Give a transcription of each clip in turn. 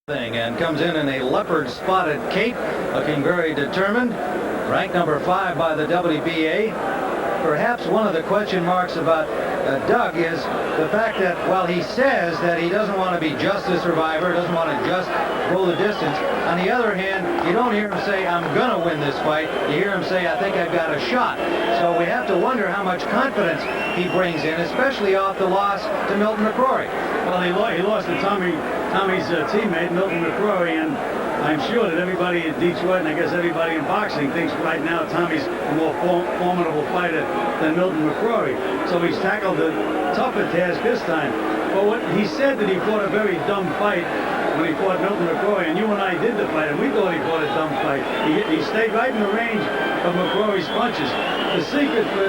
And comes in a leopard spotted cape, looking very determined, ranked number 5 by the WBA. Perhaps one of the question marks about Doug is the fact that while he says that he doesn't want to be just a survivor, doesn't want to just go the distance, on the other hand, you don't hear him say, I'm going to win this fight. You hear him say, I think I've got a shot. So we have to wonder how much confidence he brings in, especially off the loss to Milton McCrory. Well, he lost to Tommy's teammate, Milton McCrory, and I'm sure that everybody in Detroit, and I guess everybody in boxing, thinks right now Tommy's a more formidable fighter than Milton McCrory. So he's tackled a tougher task this time. But what he said that he fought a very dumb fight when he fought Milton McCrory, and you and I did the fight, and we thought he fought a dumb fight. He stayed right in the range of McCrory's punches. The secret for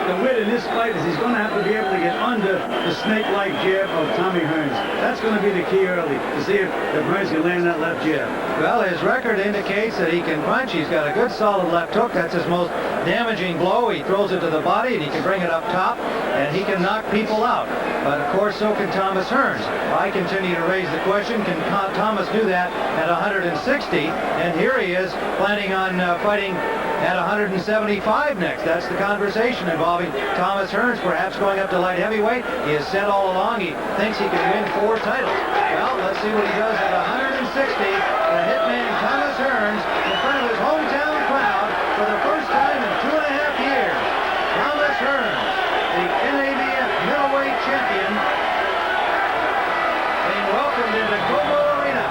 Dewitt in this fight is he's going to have to be able to get under the snake-like jab of Tommy Hearns. That's going to be the key early, to see if Hearns can land that left jab. Well, his record indicates that he can punch. He's got a good solid left hook. That's his most damaging blow. He throws it to the body, and he can bring it up top, and he can knock people out. But, of course, so can Thomas Hearns. I continue to raise the question, can Thomas do that at 160? And here he is planning on fighting at 175 next. That's the conversation involving Thomas Hearns, perhaps going up to light heavyweight. He has said all along he thinks he can win 4 titles. Well, let's see what he does at 160. The hitman Thomas Hearns in front of his hometown crowd for the first time in 2.5 years. Thomas Hearns, the NABF middleweight champion, being welcomed into Cobo Arena.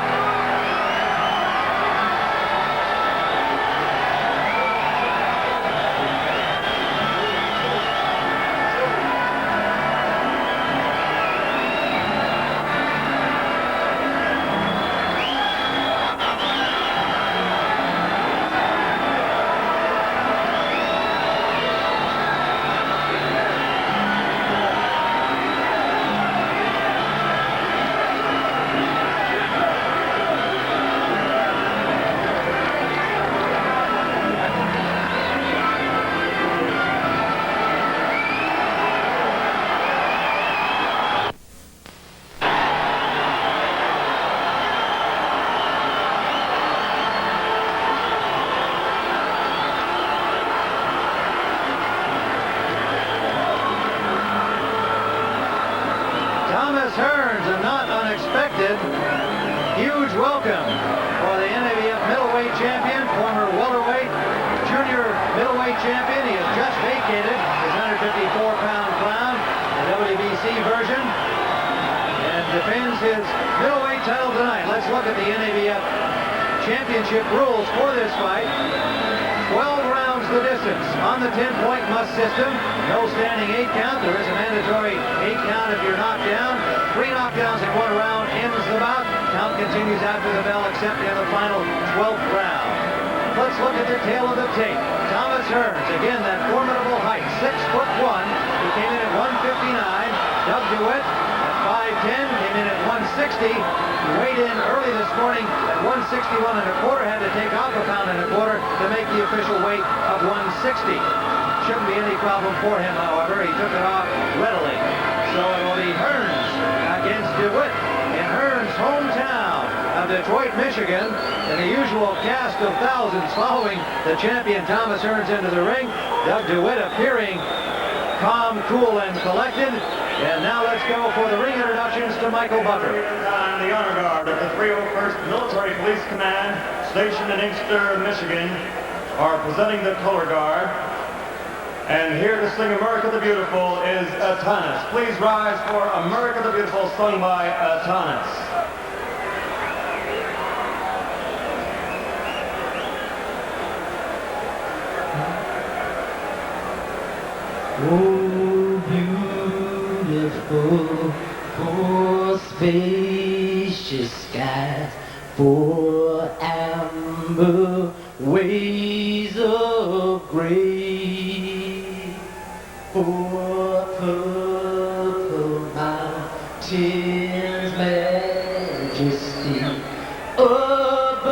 Thomas Hearns, a not unexpected huge welcome for the NABF middleweight champion, former welterweight, junior middleweight champion. He has just vacated his 154-pound crown, the WBC version, and defends his middleweight title tonight. Let's look at the NABF championship rules for this fight. 12 rounds the distance on the 10-point must system. No standing 8 count. There is a mandatory 8 count if you're knocked down. 3 knockdowns in 1 round ends the bout. Count continues after the bell except in the final 12th round. Let's look at the tail of the tape. Thomas Hearns, again that formidable height, 6'1". He came in at 159. Doug Dewitt at 5'10", came in at 160. He weighed in early this morning at 161 1/4, had to take off 1.25 pounds to make the official weight of 160. Shouldn't be any problem for him, however. He took it off readily. So it will be Hearns against Dewitt in Hearns' hometown of Detroit, Michigan, and the usual cast of thousands following the champion Thomas Hearns into the ring. Doug Dewitt appearing calm, cool, and collected. And now let's go for the ring introductions to Michael Buffer. The honor guard of the 301st Military Police Command, stationed in Inkster, Michigan, are presenting the color guard. And here to sing America the Beautiful is Atanas. Please rise for America the Beautiful, sung by Atanas. Oh, beautiful, for spacious skies, for amber ways of gray, for purple mountains' majesty, above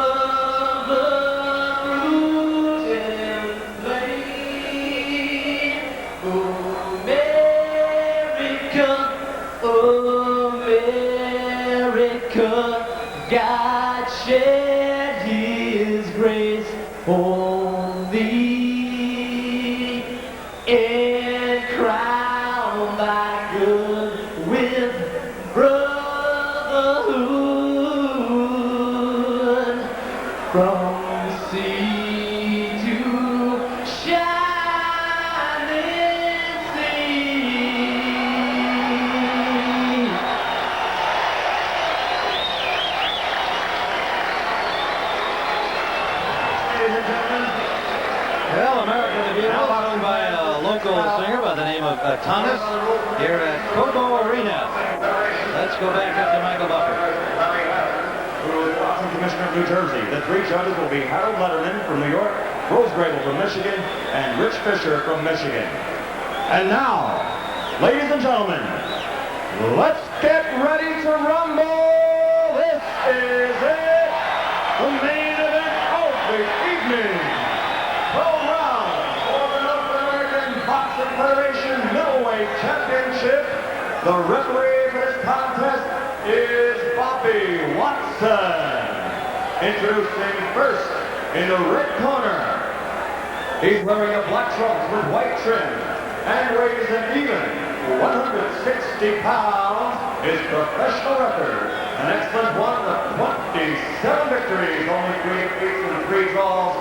the root and plain. America, America, God shed His grace on thee and crown thy good with brotherhood from sea to shining sea. Well, America the Beautiful, sung by a local singer by the name of Thomas here at Cobo Arena. Let's go back up to Michael Buffer. Commissioner of New Jersey. The three judges will be Harold Letterman from New York, Rose Grable from Michigan, and Rich Fisher from Michigan. And now, ladies and gentlemen, let's get ready to rumble. This is it, the main event of the evening. 12 rounds for the North American Boxing Federation Middleweight Championship. The referee for this contest is Bobby Watson. Introducing first in the red corner. He's wearing a black trunks with white trim and weighs an even 160 pounds. His professional record, an excellent one of 27 victories, only 3 defeats and 3 draws,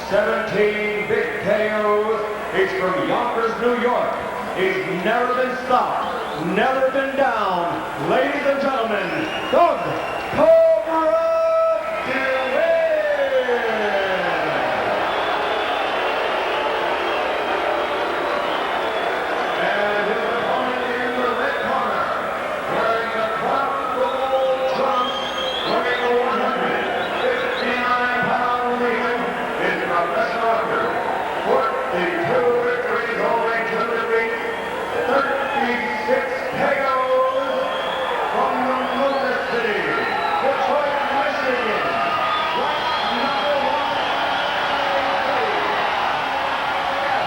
17 big KOs. He's from Yonkers, New York. He's never been stopped, never been down. Ladies and gentlemen, Doug Cobra Dewitt. And his opponent in the red corner, wearing the cloth gold trunks, weighing 159 pounds even, his professional record, 42 victories, only 2 defeats, 36 KOs from the Motor City, Detroit, Michigan. Ranked number 1. The Hitman,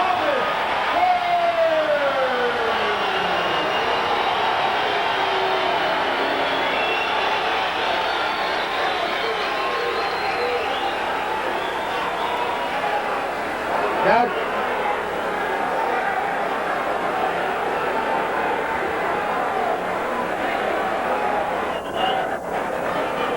Thomas Doug.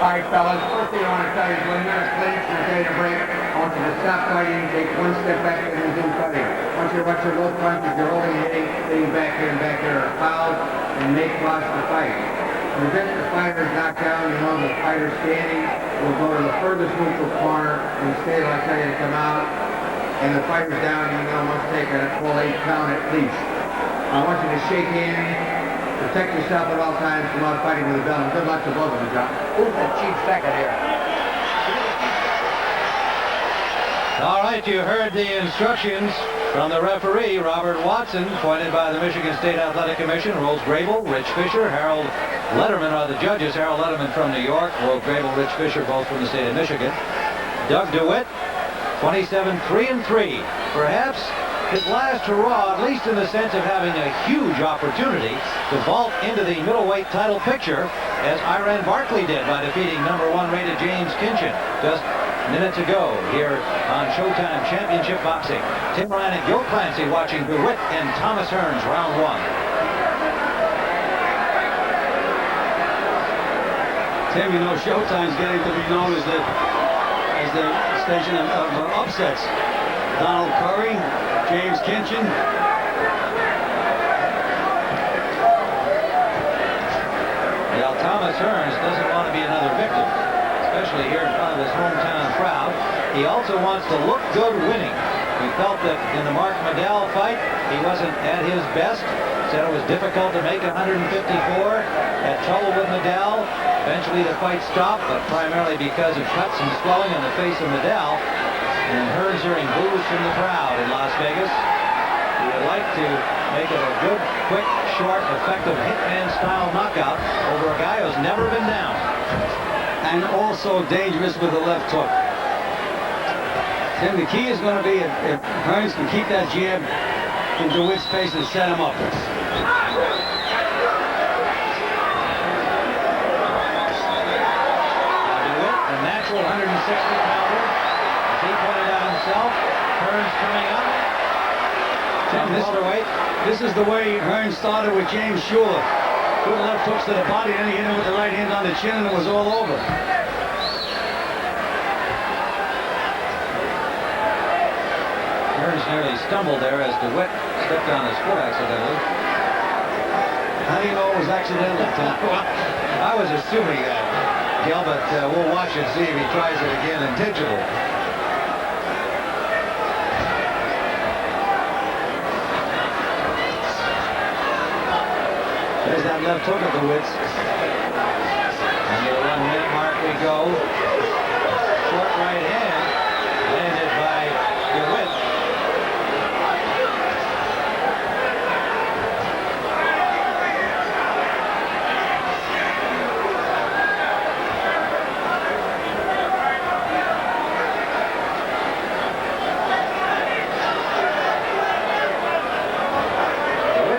All right, fellas, first thing I want to tell you is when you're clinch, you're getting a break. I want you to stop fighting, take one step back, and resume fighting. I want you to watch your low punches, your holding, hitting back here and back there are fouled, and make blocks to fight. Prevent the fighters knocked down, you know, the fighter standing will go to the furthest neutral corner and stay till I tell you to come out. And the fighter's down, you know, must take a full 8 count at least. I want you to shake hands. Protect yourself at all times. Come out fighting with the belt. And good luck to both of you, John. Who's the chief second here? All right, you heard the instructions from the referee, Robert Watson, appointed by the Michigan State Athletic Commission. Rose Grable, Rich Fisher, Harold Letterman are the judges. Harold Letterman from New York, Rose Grable, Rich Fisher, both from the state of Michigan. Doug Dewitt, 27-3-3. Perhaps his last hurrah, at least in the sense of having a huge opportunity to vault into the middleweight title picture, as Iran Barkley did by defeating number 1 rated James Kinchin just minutes ago here on Showtime Championship Boxing. Tim Ryan and Gil Clancy watching Dewitt and Thomas Hearns, round 1. Tim, you know, Showtime's getting to be known as the station of upsets. Donald Curry, James Kinchin. Well, Thomas Hearns doesn't want to be another victim, especially here in front of his hometown crowd. He also wants to look good winning. He felt that in the Mark Medell fight, he wasn't at his best. Said it was difficult to make 154. Had trouble with Medell. Eventually the fight stopped, but primarily because of cuts and swelling on the face of Medell. And Hearns hearing boos from the crowd in Las Vegas. He would like to make it a good, quick, short, effective hitman-style knockout over a guy who's never been down. And also dangerous with the left hook. Tim, the key is going to be if Hearns can keep that jab in Dewitt's face and set him up. 60-pounder. As he pointed out himself, Hearns coming up. Welterweight. This is the way Hearns started with James Shula. Good left hooks to the body, then he hit him with the right hand on the chin, and it was all over. Hearns nearly stumbled there as Dewitt stepped on his foot accidentally. How do you know it was accidental, Tom? Well, I was assuming that, Gil, but we'll watch and see if he tries it again intentionally. There's that left hook of Dewitt's. Under the 1 minute mark we go. Short right hand landed by Dewitt.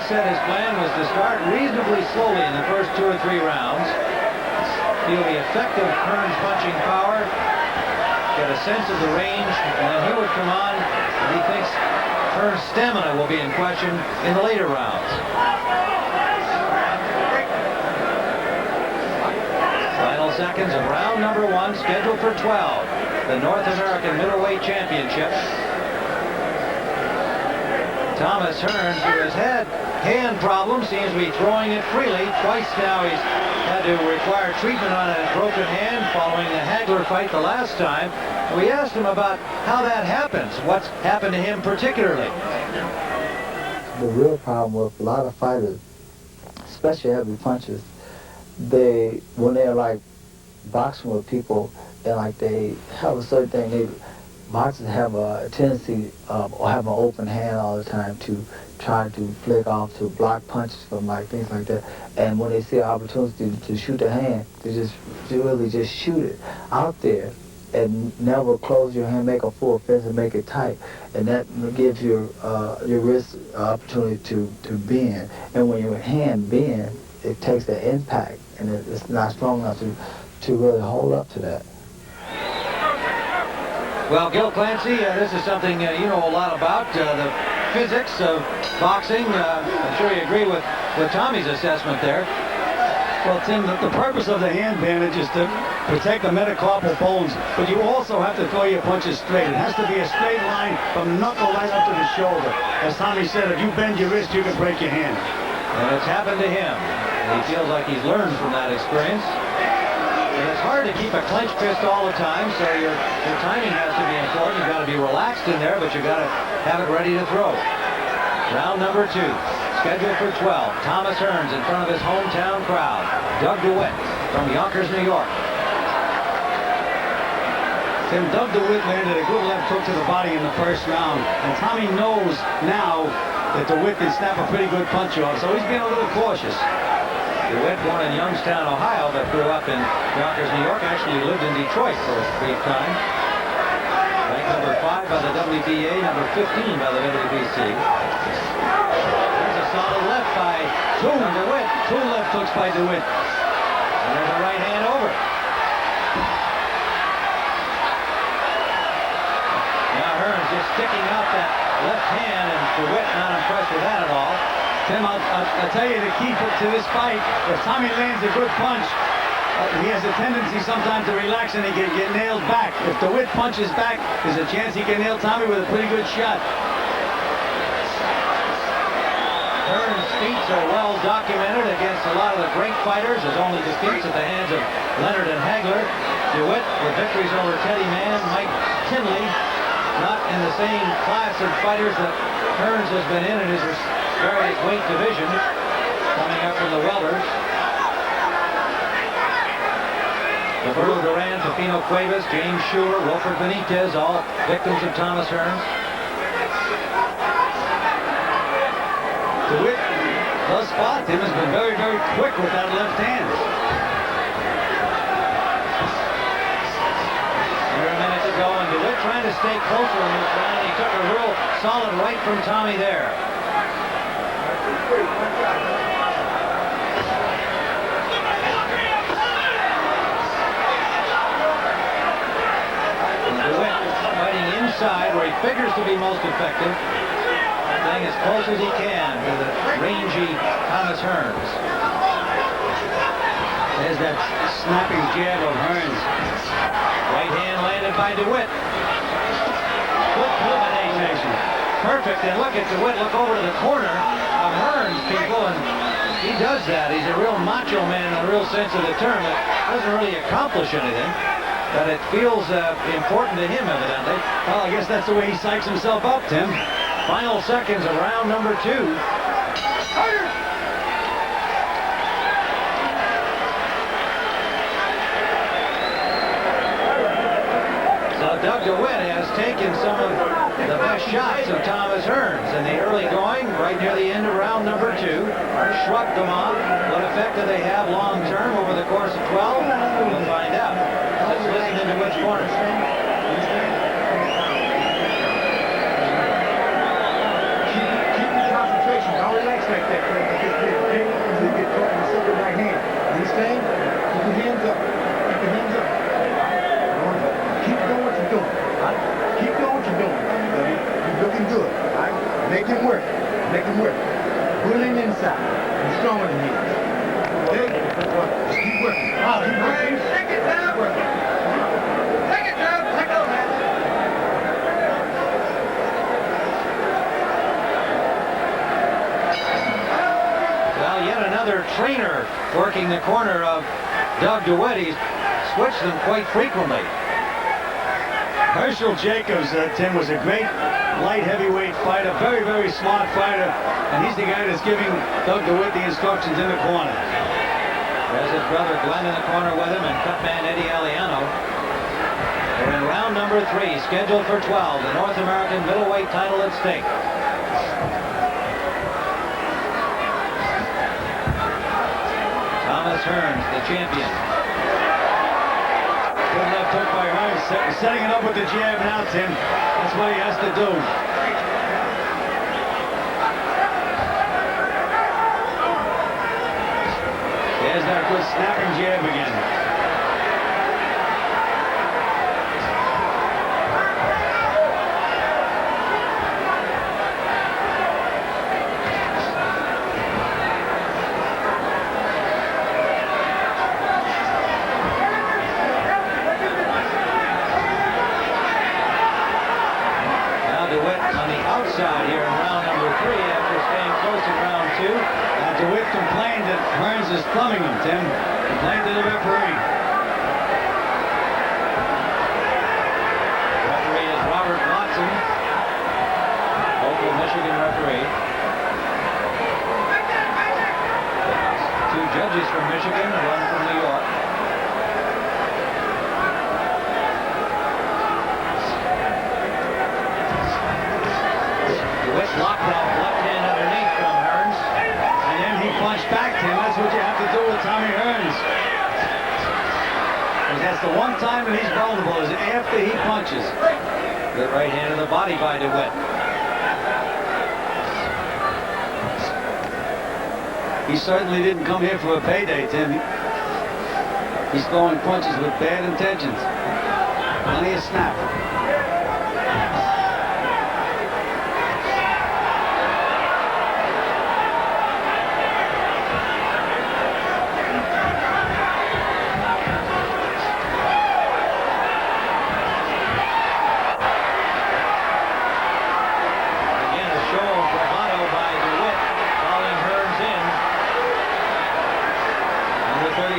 Said his plan was to start reasonably slowly in the first 2 or 3 rounds. Feel the effect of Hearns' punching power, get a sense of the range, and then he would come on, and he thinks Hearns' stamina will be in question in the later rounds. Final seconds of round number 1, scheduled for 12, the North American Middleweight Championship. Thomas Hearns, who has had hand problems, seems to be throwing it freely. Twice now he's had to require treatment on a broken hand following the Hagler fight the last time. We asked him about how that happens, what's happened to him particularly. The real problem with a lot of fighters, especially heavy punchers, when they're like boxing with people and like they have a certain thing, boxers have a tendency or have an open hand all the time to try to flick off, to block punches from like things like that. And when they see an opportunity to shoot their hand, they really just shoot it out there and never close your hand, make a full fist and make it tight. And that gives your wrist opportunity to bend. And when your hand bends, it takes the impact and it's not strong enough to really hold up to that. Well, Gil Clancy, this is something you know a lot about, the physics of boxing. I'm sure you agree with Tommy's assessment there. Well, Tim, the purpose of the hand bandage is to protect the metacarpal bones, but you also have to throw your punches straight. It has to be a straight line from the knuckle right up to the shoulder. As Tommy said, if you bend your wrist, you can break your hand. And it's happened to him. And he feels like he's learned from that experience. And it's hard to keep a clenched fist all the time, so your timing has to be important. You've got to be relaxed in there, but you've got to have it ready to throw. Round number 2, scheduled for 12. Thomas Hearns in front of his hometown crowd. Doug Dewitt from Yonkers, New York. Tim, Doug Dewitt landed a good left hook to the body in the first round, and Tommy knows now that Dewitt can snap a pretty good punch off, so he's being a little cautious. Dewitt, born in Youngstown, Ohio, but grew up in Yonkers, New York. Actually lived in Detroit for a brief time. Ranked number 5 by the WBA, number 15 by the WBC. There's a solid left by Dewitt. 2 left hooks by Dewitt. And there's a right hand over. Now Hearns just sticking out that left hand, and Dewitt not impressed with that at all. Tim, I'll tell you the key to this fight. If Tommy lands a good punch, he has a tendency sometimes to relax and he can get nailed back. If Dewitt punches back, there's a chance he can nail Tommy with a pretty good shot. Hearns' feats are well documented against a lot of the great fighters. His only defeats at the hands of Leonard and Hagler. Dewitt with victories over Teddy Mann, Mike Tinley, not in the same class of fighters that Hearns has been in his various weight divisions, coming up from the welters. Roberto Duran, Pepino Cuevas, James Shura, Wilfred Benitez, all victims of Thomas Hearns. Dewitt, thus far, Tim has been very, very quick with that left hand. Under a minute to go, and Dewitt trying to stay closer in this round. He took a real solid right from Tommy there. most effective, staying as close as he can to the rangy Thomas Hearns. There's that snapping jab of Hearns. Right hand landed by Dewitt. Good combination. Perfect. And look at Dewitt look over to the corner of Hearns, people, and he does that. He's a real macho man in the real sense of the term. It doesn't really accomplish anything, but it feels important to him, evidently. Well, I guess that's the way he psychs himself up, Tim. Final seconds of round number 2. Doug Dewitt has taken some of the best shots of Thomas Hearns in the early going, right near the end of round number 2. Shrugged them off. What effect do they have long term over the course of 12? We'll find out. Let's listen into which corner. Keep your concentration. Don't relax like that. You get caught in the second right hand. Understand? Keep your hands up. Keep your hands up. Keep doing what you're doing. Keep doing what you're doing. You're looking good. Make him work. Make him work. Pull him inside. You're stronger than him. Okay? Just keep working. Keep working. Take it down. Take it down. Let go, man. Well, yet another trainer working the corner of Doug Dewitt. He's switched them quite frequently. Herschel Jacobs, Tim, was a great light heavyweight fighter, very, very smart fighter, and he's the guy that's giving Doug DeWitt the instructions in the corner. There's his brother Glenn in the corner with him, and cutman Eddie Aliano. We're in round number 3, scheduled for 12, the North American middleweight title at stake. Thomas Hearns, the champion. Good left hook by Hearns, setting it up with the jab now, Tim. That's what he has to do. There's that good snapping jab again. Outside here in round number 3 after staying close in round 2. DeWitt complained that Hearns is thumbing him, Tim. Complained to the referee. Referee is Robert Watson, local Michigan referee. 2 judges from Michigan, 1 from New York. Dewitt blocked off left hand underneath from Hearns. And then he punched back, Tim. That's what you have to do with Tommy Hearns. Because that's the one time that he's vulnerable, is after he punches. Good right hand to the body by Dewitt. He certainly didn't come here for a payday, Tim. He's throwing punches with bad intentions. Plenty of snap.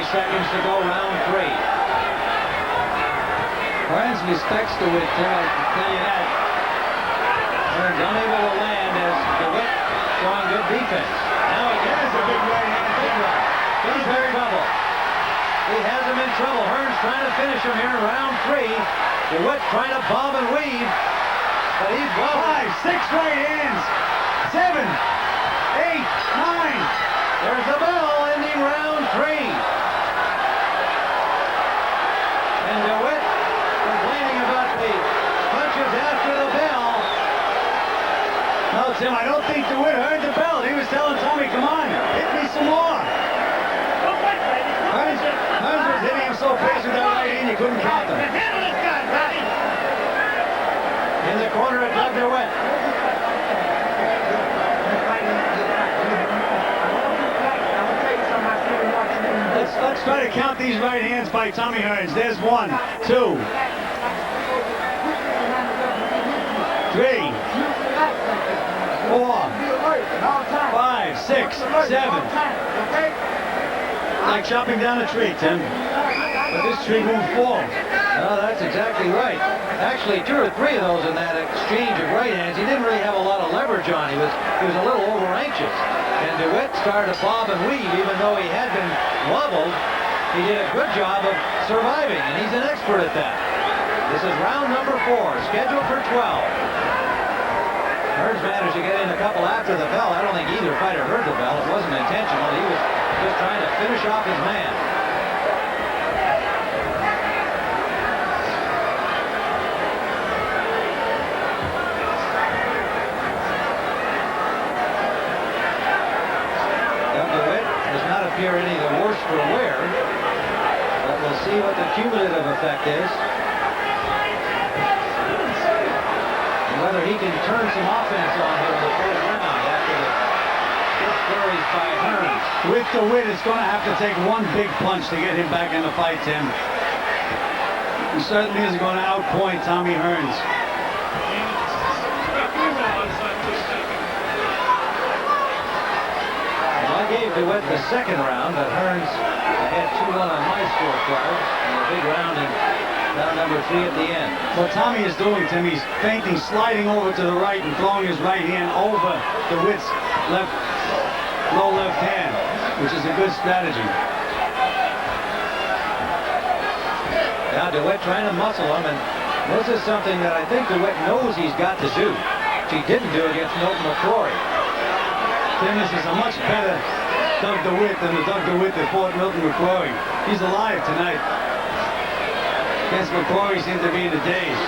Seconds to go, round 3. Hearns respects DeWitt, Tim, I can tell you that. Hearns unable to land as DeWitt showing good defense. Now he gets a big right hand. Big right. He's very trouble. He has him in trouble. Hearns trying to finish him here in round 3. DeWitt trying to bob and weave. But he's well. 5, 6 right hands. 7, 8, 9. There's the bell ending round 3. And DeWitt complaining about the punches after the bell. No, Tim, I don't think DeWitt heard the bell. He was telling Tommy, come on, hit me some more. Hearns was hitting him so fast with that right hand, you couldn't count him. In the corner of Doug DeWitt. Try to count these right hands by Tommy Hearns. There's 1, 2, 3, 4, 5, 6, 7. Like chopping down a tree, Tim. But this tree won't fall. No, that's exactly right. Actually, 2 or 3 of those in that exchange of right hands, he didn't really have a lot of leverage on. He was a little over anxious. And Dewitt started to bob and weave, even though he had been wobbled. He did a good job of surviving, and he's an expert at that. This is round number 4, scheduled for 12. Hearns managed to get in a couple after the bell. I don't think either fighter heard the bell. It wasn't intentional. He was just trying to finish off his man. Dewitt does not appear any the worse for wear, but we'll see what the cumulative effect is. Whether he can turn some offense on here in the fourth round after the good flurries by Hearns. With Dewitt, it's going to have to take one big punch to get him back in the fight, Tim. He certainly isn't going to outpoint Tommy Hearns. Well, I gave Dewitt the second round, but Hearns had 2-1 on my scorecard in a big round in round number 3 at the end. What Tommy is doing, Tim, he's feinting, sliding over to the right and throwing his right hand over Dewitt's low left hand, which is a good strategy. Now DeWitt trying to muscle him, and this is something that I think DeWitt knows he's got to do, which he didn't do against Milton McCrory. Tim, this is a much better Doug DeWitt than the Doug DeWitt that fought Milton McCrory. He's alive tonight. Against McCrory seemed to be in the daze.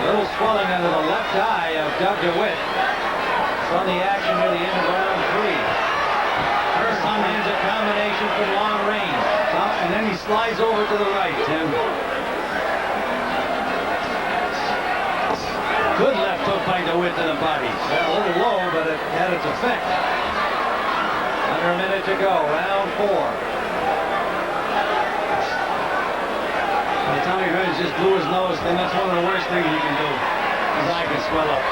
A little swelling under the left eye of Doug DeWitt from the action near the end of round 3. First time lands a combination from long range. And then he slides over to the right, Tim. Good left hook by DeWitt to the body. A little low, but it had its effect. Under a minute to go, round 4. Tommy Hearns just blew his nose, then that's one of the worst things you can do. His eye can swell up.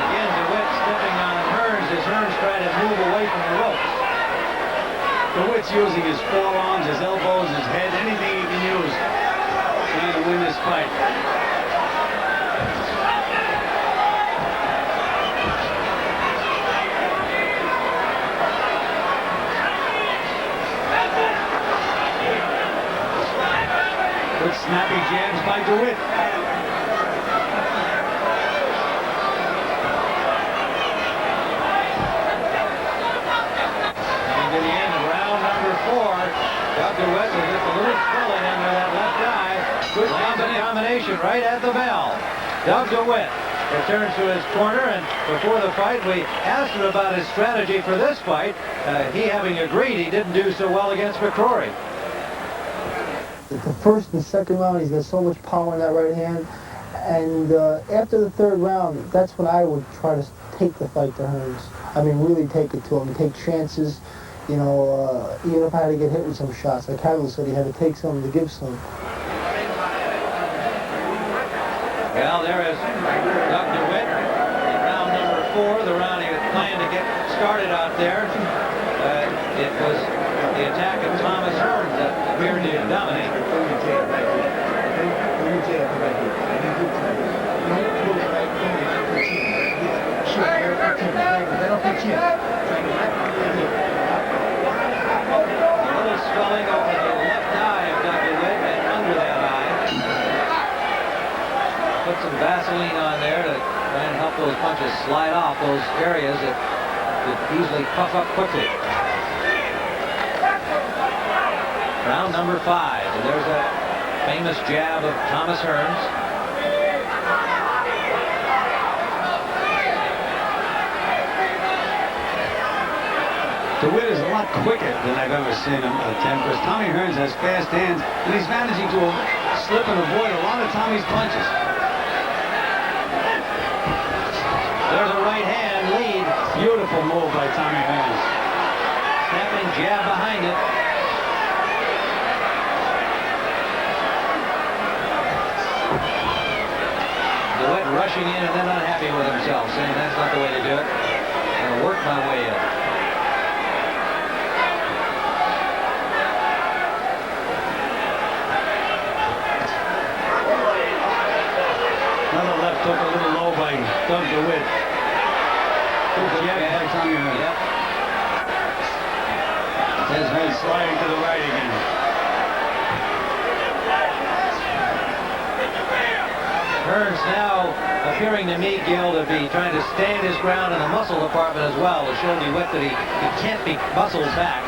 Again, DeWitt stepping on Hearns as Hearns tried to move away from the ropes. DeWitt's using his forearms, his elbows, his head, anything he can use trying to win this fight. Good snappy jabs by DeWitt. And to the end of round number 4, Doug DeWitt with just a little swelling under that left eye. Good combination right at the bell. Doug DeWitt returns to his corner, and before the fight we asked him about his strategy for this fight. He having agreed he didn't do so well against McCrory. The first and second round, he's got so much power in that right hand. And after the third round, that's when I would try to take the fight to Hearns. I mean, really take it to him, take chances. You know, even if I had to get hit with some shots. Like Carlos said, he had to take some to give some. Well, there is Doug DeWitt in round number 4, the round he was planning to get started out there. It was the attack of Thomas Hearns that appeared to dominate. A little swelling over the left eye of Doug DeWitt and under that eye. Put some Vaseline on there to try and help those punches slide off those areas that could easily puff up quickly. Round number 5, and there's that famous jab of Thomas Hearns. DeWitt is a lot quicker than I've ever seen him attempt, because Tommy Hearns has fast hands, and he's managing to slip and avoid a lot of Tommy's punches. Beautiful move by Tommy Hearns. Snapping jab behind it. Dewitt rushing in and then unhappy with himself, saying that's not the way to do it. I'm going to work my way in. Another left hook a little low by Doug Dewitt. Good jab by Tommy Hearns. Yep. His head sliding to the right again. Hearns now appearing to me, Gil, to be trying to stand his ground in the muscle department as well, to show DeWitt that he can't be muscled back.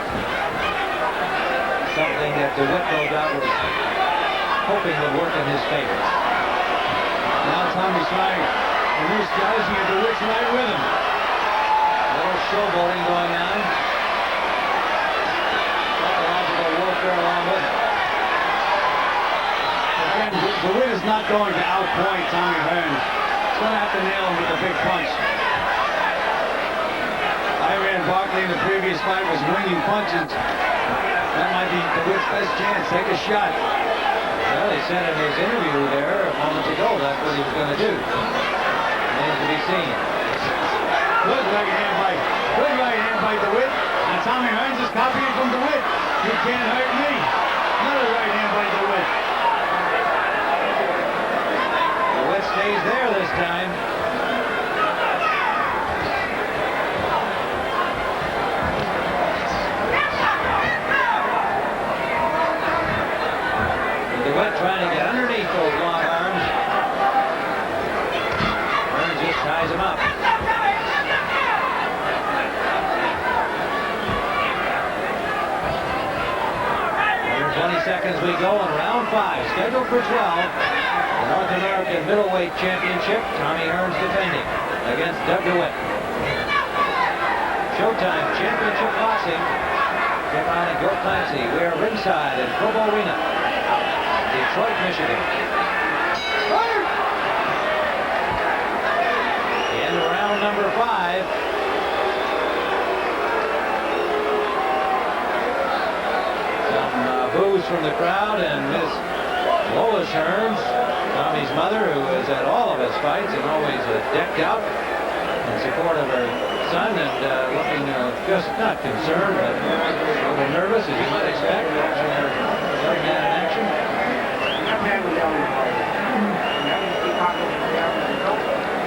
Something that DeWitt, no doubt, was hoping would work in his favor. Now Tommy's trying a new strategy, and DeWitt's right with him. A little showboating going on. Psychological warfare along with it. Again, DeWitt is not going to outpoint Tommy Hearns. He's going to have to nail him with a big punch. Iran Barkley in the previous fight was winging punches. That might be DeWitt's best chance. Take a shot. Well, he said in his interview there a moment ago that's what he was going to do. Remains to be seen. Good right hand by DeWitt. And Tommy Hearns is copying from DeWitt. You can't hurt me. Another right hand by DeWitt. DeWitt stays there this time. DeWitt trying to get underneath those long arms. Hearns just ties him up. 20 seconds we go in round 5, scheduled for 12. The North American Middleweight Championship, Tommy Hearns defending against Doug Dewitt. Showtime Championship Boxing. Jeff Allen and Gil Clancy. We are ringside at Provo Arena, Detroit, Michigan. In round number 5. Boos from the crowd, and Miss Lois Hearns, Tommy's mother, who is at all of his fights and always decked out in support of her son, and looking just not concerned, but a little nervous, as you might expect, watching her young man in action.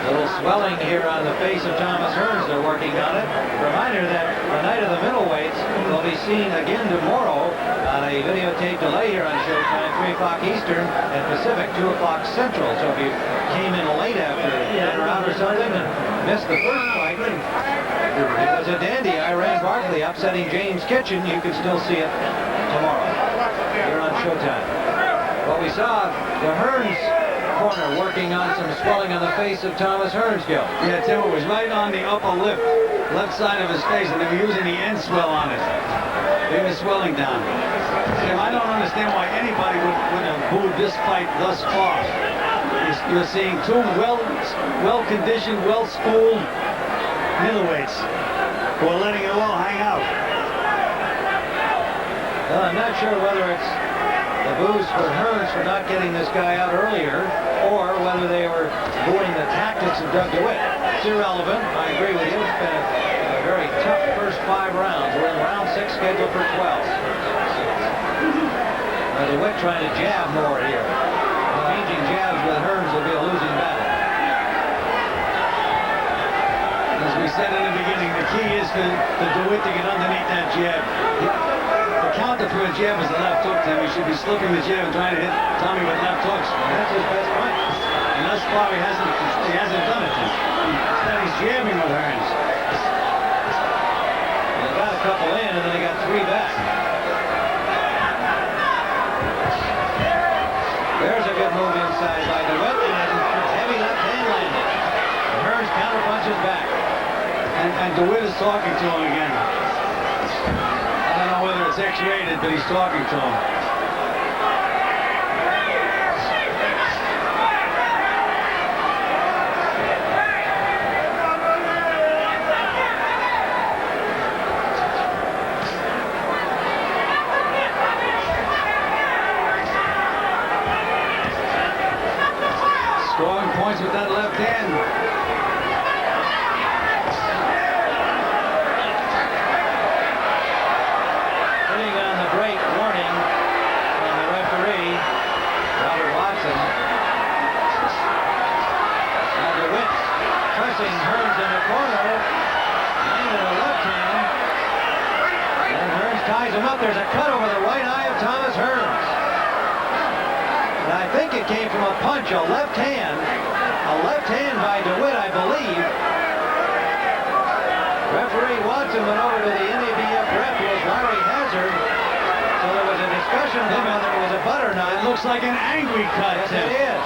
A little swelling here on the face of Thomas Hearns. They're working on it. Reminder that the night of the middleweights will be seen again tomorrow on a videotape delay here on Showtime, 3 o'clock Eastern and Pacific, 2 o'clock Central. So if you came in late after dinner out or something and missed the first fight, it was a dandy. Iran Barkley upsetting James Kitchen. You can still see it tomorrow here on Showtime. Well, we saw the Hearns corner working on some swelling on the face of Thomas Hearns, Gil. Yeah, Tim, it was right on the upper lip, left side of his face, and they were using the end swell on it. They were swelling down. Tim, I don't understand why anybody would have booed this fight thus far. You're seeing two well-conditioned, well-schooled middleweights who are letting it all hang out. Well, I'm not sure whether it's the boos for Hearns for not getting this guy out earlier, or whether they were booing the tactics of Doug Dewitt. It's irrelevant. I agree with you. It's been a very tough first 5 rounds. We're in round 6, scheduled for 12. Now DeWitt trying to jab more here. Changing jabs with Hearns will be a losing battle. As we said in the beginning, the key is for DeWitt to get underneath that jab. The counter for a jab is the left hook, Tim. He should be slipping the jab and trying to hit Tommy with left hooks. That's his best fight. And thus far, he hasn't done it. Instead, he's jamming with Hearns. They got a couple in, and then they got 3 back. There's a good move inside by DeWitt, and heavy left hand landed. Hearns counter punches back. And DeWitt is talking to him again. I don't know whether it's X-rated, but he's talking to him. points with that left hand. Sitting on the break warning from the referee, Robert Watson. Now Dewitt pressing Hearns in the corner. Landed a left hand. And Hearns ties him up. There's a cut over the right eye of Thomas Hearns. And I think it came from a punch, a left hand. A left hand by Dewitt, I believe. Referee Watson went over to the NABF ref, who was Larry Hazard. So there was a discussion about whether it was a butt or not. It looks like an angry cut. Yes, it is.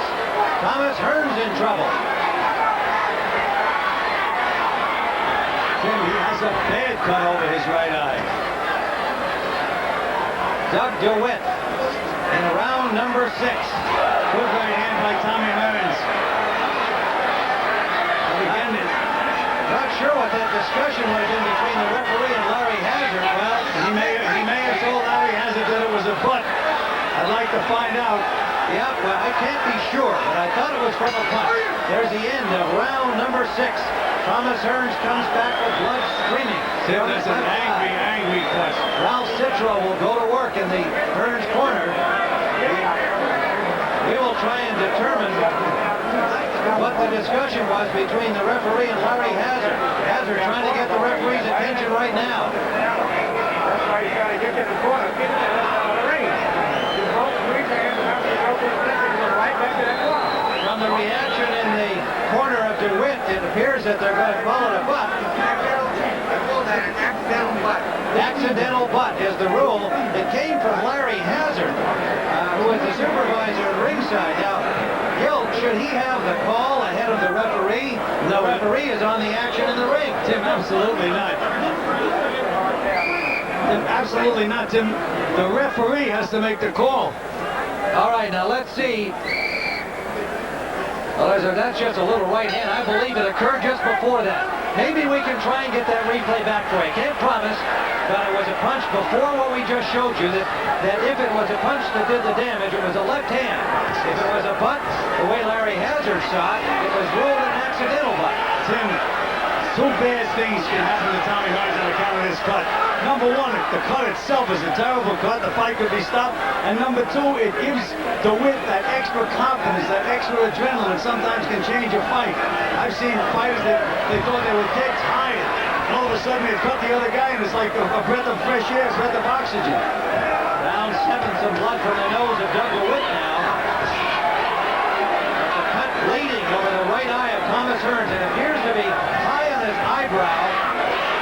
Thomas Hearns in trouble. Tim, he has a bad cut over his right eye. Doug Dewitt in round number 6. Good right hand by Tommy Hearns. Again, Not sure what that discussion would have been between the referee and Larry Hazard. Well, he may have told Larry Hazard that it was a butt. I'd like to find out. yeah, well, I can't be sure, but I thought it was from a punch. There's the end of round number 6. Thomas Hearns comes back with blood streaming. Tim, that's an angry cut. Ralph Citro will go to work in the Hearns corner. We will try and determine what the discussion was between the referee and Larry Hazard. Hazard trying to get the referee's attention right now. That's why you got to get to the corner. Get to the ring. You both squeeze your hands out and go right back to that corner. From the reaction in the corner of DeWitt, it appears that they're going to call it a butt. Accidental butt. Accidental butt is the rule. It came from Larry Hazard, who is the supervisor at ringside. Now, Gil, should he have the call ahead of the referee? The referee is on the action in the ring. Tim, absolutely not. Tim, absolutely not, Tim. The referee has to make the call. All right, now let's see. Well, that's just a little right hand. I believe it occurred just before that. Maybe we can try and get that replay back for you. Can't promise, but it was a punch before what we just showed you, that if it was a punch that did the damage, it was a left hand. If it was a butt, the way Larry Hazard saw it, it was ruled an accidental butt. Tim, two bad things can happen to Tommy Hearns on account of this cut. Number one, the cut itself is a terrible cut. The fight could be stopped. And number two, it gives DeWitt that extra confidence, that extra adrenaline sometimes can change a fight. I've seen fighters that they thought they were dead tired. And all of a sudden they cut the other guy and it's like a breath of fresh air, a breath of oxygen. Round 7, some blood from the nose of Doug DeWitt now. There's a cut bleeding over the right eye of Thomas Hearns. It appears to be high on his eyebrow,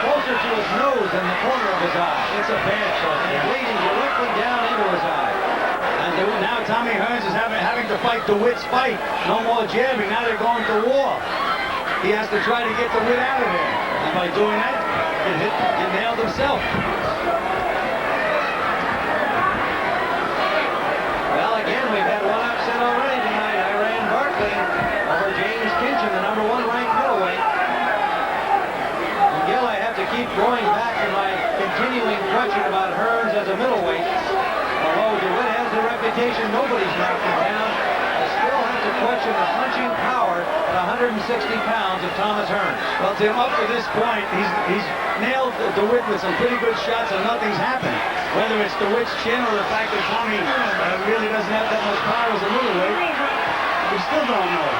closer to his nose than the corner of his eye. It's a bad cut. And bleeding directly down into his eye. And now Tommy Hearns is having to fight DeWitt's fight. No more jabbing. Now they're going to war. He has to try to get DeWitt out of there. And by doing that, he nailed himself. Well, again, we've had one upset already tonight. Iran Barkley over James Kinchin, the number 1 ranked middleweight. And Gil, I have to keep going back to my continuing question about Hearns as a middleweight. Although DeWitt has the reputation, nobody's knocked him down. I still have to question the punching power at 160 pounds of Thomas Hearns. Well, Tim, up to this point, he's nailed DeWitt with some pretty good shots and nothing's happened. Whether it's DeWitt's chin or the fact that Tommy really doesn't have that much power as a middleweight, we still don't know.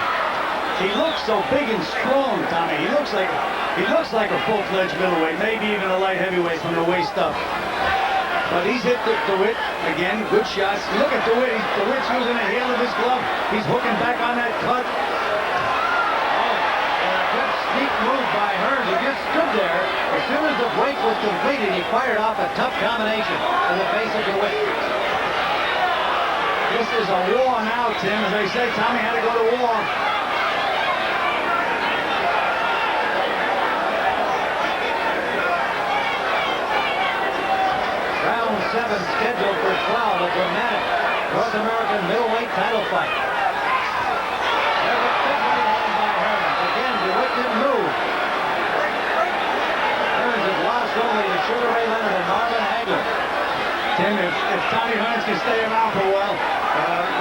He looks so big and strong, Tommy. He looks like a full-fledged middleweight, maybe even a light heavyweight from the waist up. But he's hit DeWitt again, good shots. Look at DeWitt. DeWitt's using the heel of his glove. He's hooking back on that cut. And a good sneak move by Hearns. He just stood there. As soon as the break was completed, he fired off a tough combination in the face of DeWitt. This is a war now, Tim. As I say, Tommy had to go to war. Round 7 scheduled for 12, a dramatic North American middleweight title fight. There's a big right hand by Hearns. Again, DeWitt didn't move. Hearns has lost only to Sugar Ray Leonard and Marvin Hagler. Tim, if Tommy Hearns can stay around for a while,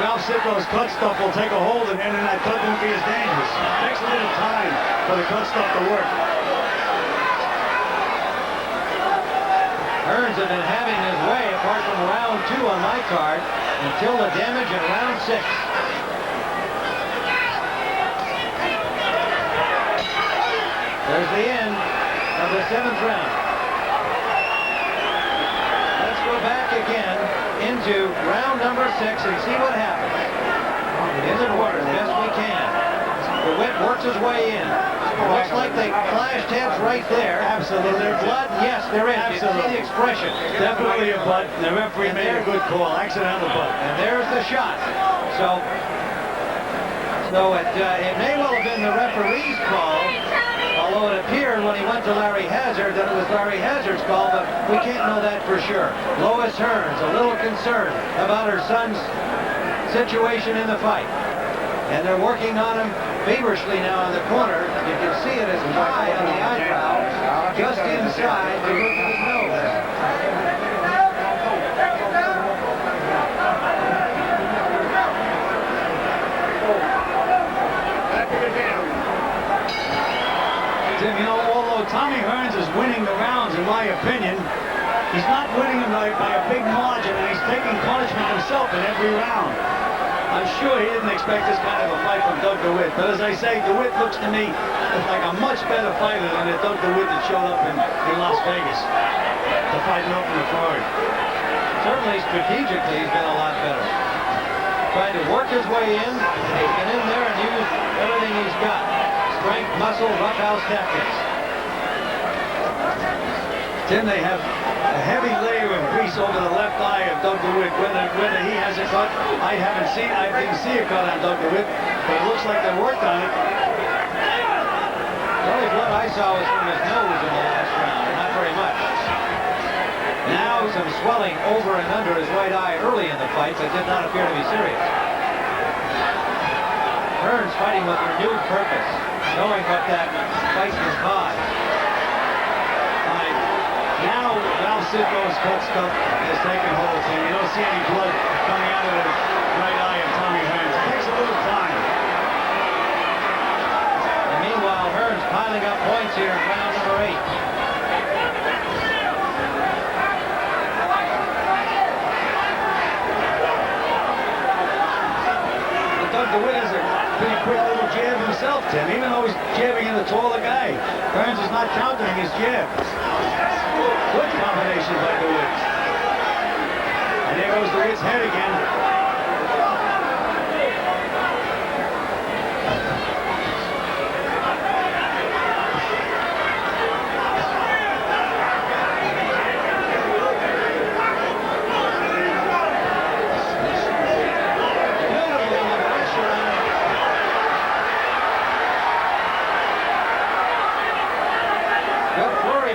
Ralph Sitko's cut stuff will take a hold of him, and that cut won't be as dangerous. It takes a little time for the cut stuff to work. Hearns had been having his way apart from round 2 on my card until the damage in round 6. There's the end of the 7th round. Let's go back again into round number 6 and see what happens. In the quarter, best we can. Dewitt works his way in. Looks like they clashed heads right there. Absolutely. Is there blood? Yes, there is. Absolutely. You see the expression. Definitely a butt. The referee made a good call. Accidental butt. And there's the shot. So it may well have been the referee's call, although it appeared when he went to Larry Hazard that it was Larry Hazard's call, but we can't know that for sure. Lois Hearns, a little concerned about her son's situation in the fight. And they're working on him feverishly now in the corner. You can see it as high on the eyebrow, just inside the roof of his nose. Tim, you know, although Tommy Hearns is winning the rounds, in my opinion, he's not winning them by a big margin, and he's taking punishment himself in every round. I'm sure he didn't expect this kind of a fight from Doug Dewitt, but as I say, Dewitt looks to me like a much better fighter than the Doug Dewitt that showed up in Las Vegas to fight Milton McCrory. Certainly strategically he's been a lot better. Trying to work his way in, he's been in there and used everything he's got. Strength, muscle, roughhouse tactics. Tim, they have a heavy layer of grease over the left eye of Doug Dewitt. Whether he has a cut, I didn't see a cut on Doug Dewitt, but it looks like they worked on it. The only blood I saw was from his nose in the last round, not very much. Now some swelling over and under his right eye early in the fight, but did not appear to be serious. Hearns fighting with renewed purpose, knowing what that fight can cause. Now Val Sitko's cut stuff has taken hold, and you don't see any blood coming out of the right eye of Tommy Hearns. It takes a little time. And meanwhile, Hearns piling up points here in round number 8. Doug Dewitt has a pretty quick little jab himself, Tim, even though he's jabbing in the taller guy. Hearns is not countering his jab. Good combination by Dewitt. And there goes Dewitt's head again.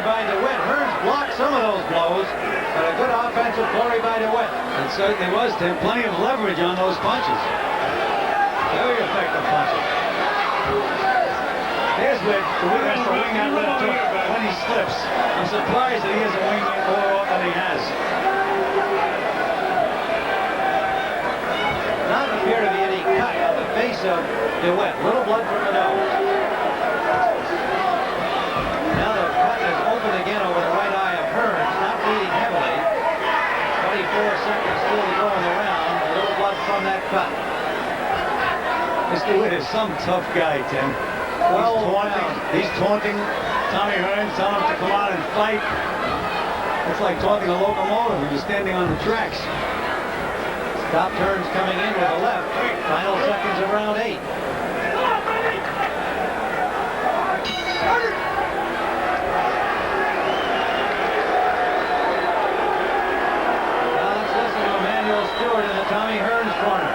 By DeWitt. Hearns blocked some of those blows, but a good offensive flurry by DeWitt. It certainly was, Tim. Plenty of leverage on those punches. Very effective punches. There's where DeWitt has to wing that left hook when he slips. I'm surprised that he hasn't winged it more often than he has. Not appear to be any cut on the face of DeWitt. Little blood from the nose. Now the cut is open again over the right eye of Hearns, not bleeding heavily. 24 seconds still to go in the round. A little blood from that cut. This DeWitt is some tough guy, Tim. He's taunting Tommy Hearns, telling him to come out and fight. It's like taunting a locomotive when you're standing on the tracks. Top turns coming in with a left. Final seconds of round 8. Stewart in the Tommy Hearns corner.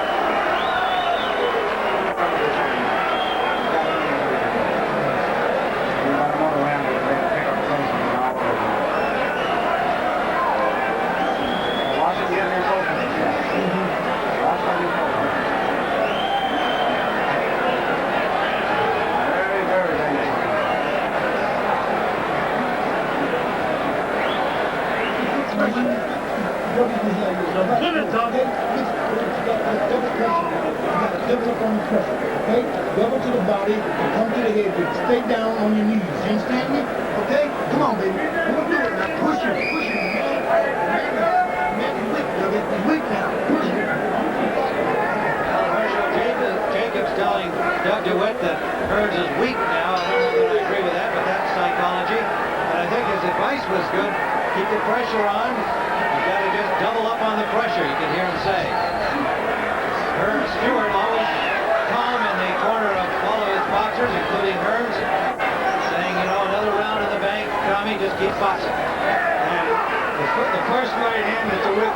Double up on the pressure, okay? Double to the body, and come to the head, but stay down on your knees. You understand me? Okay? Come on, baby. We're gonna do it now. Push him, man. Man is weak, brother. He's weak now. Push him. Jacobs telling Doug Dewitt that Hearns is weak now. I don't know that I agree with that, but that's psychology. But I think his advice was good. Keep the pressure on. You got to just double up on the pressure, you can hear him say. Hearns Stewart always calm in the corner of all of his boxers, including Hearns, saying, you know, another round in the bank, Tommy, just keep boxing. And the first right hand that DeWitt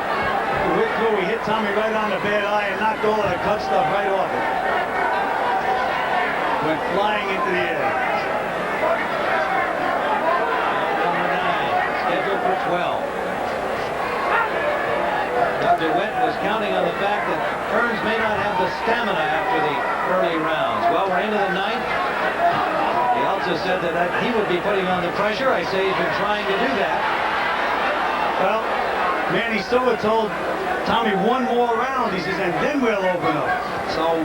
threw, he hit Tommy right on the bad eye and knocked all of the cut stuff right off it. Went flying into the air. Number 9, scheduled for 12. Doug Dewitt was counting on the fact that Hearns may not have the stamina after the early rounds. Well, we're into the 9th. He also said that he would be putting on the pressure. I say he's been trying to do that. Well, Manny Stewart told Tommy one more round, he says, and then we'll open up. So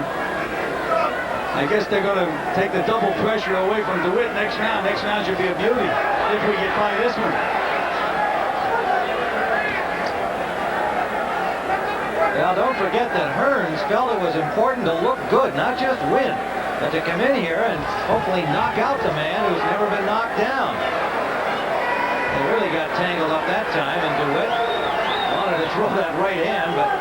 I guess they're going to take the double pressure away from DeWitt next round. Next round should be a beauty if we get by this one. Now, don't forget that Hearns felt it was important to look good, not just win, but to come in here and hopefully knock out the man who's never been knocked down. They really got tangled up that time, and DeWitt wanted to throw that right hand, but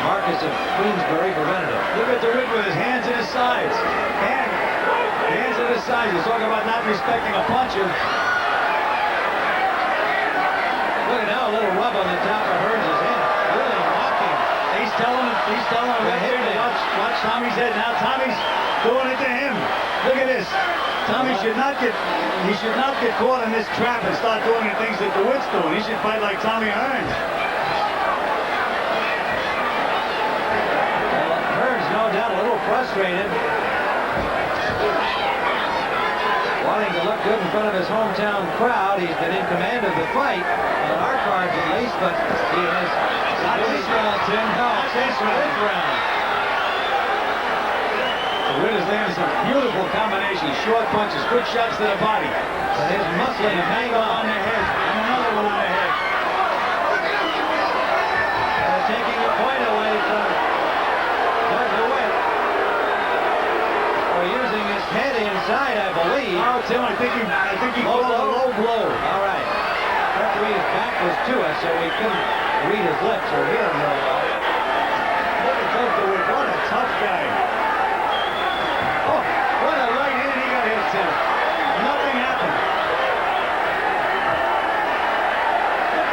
Marcus of Queensbury prevented it. Look at DeWitt with his hands at his sides. Hands at his sides. He's talking about not respecting a puncher. Look at now, a little rub on the top of Hearns' head. Really knocking. He's telling him to watch Tommy's head. Now Tommy's doing it to him. Look at this. Tommy should not get caught in this trap and start doing the things that DeWitt's doing. He should fight like Tommy Hearns. Well, Hearns, no doubt, a little frustrated. Wanting to look good in front of his hometown crowd. He's been in command of the fight, on our cards at least, but he has Not this round, Tim. Not this round. DeWitt is landing some beautiful combinations, short punches, good shots to the body. But his muscling of hang on the head, and another one on the head. taking a point away from Doug Dewitt. Or using his head inside, I believe. Oh, Tim, I think he called a low blow. All right. Referee's back was to us, so we couldn't read his lips or hear him real well. Look at Doug Dewitt. What a tough guy. Oh, what a right hand he got hit, Tim. Nothing happened.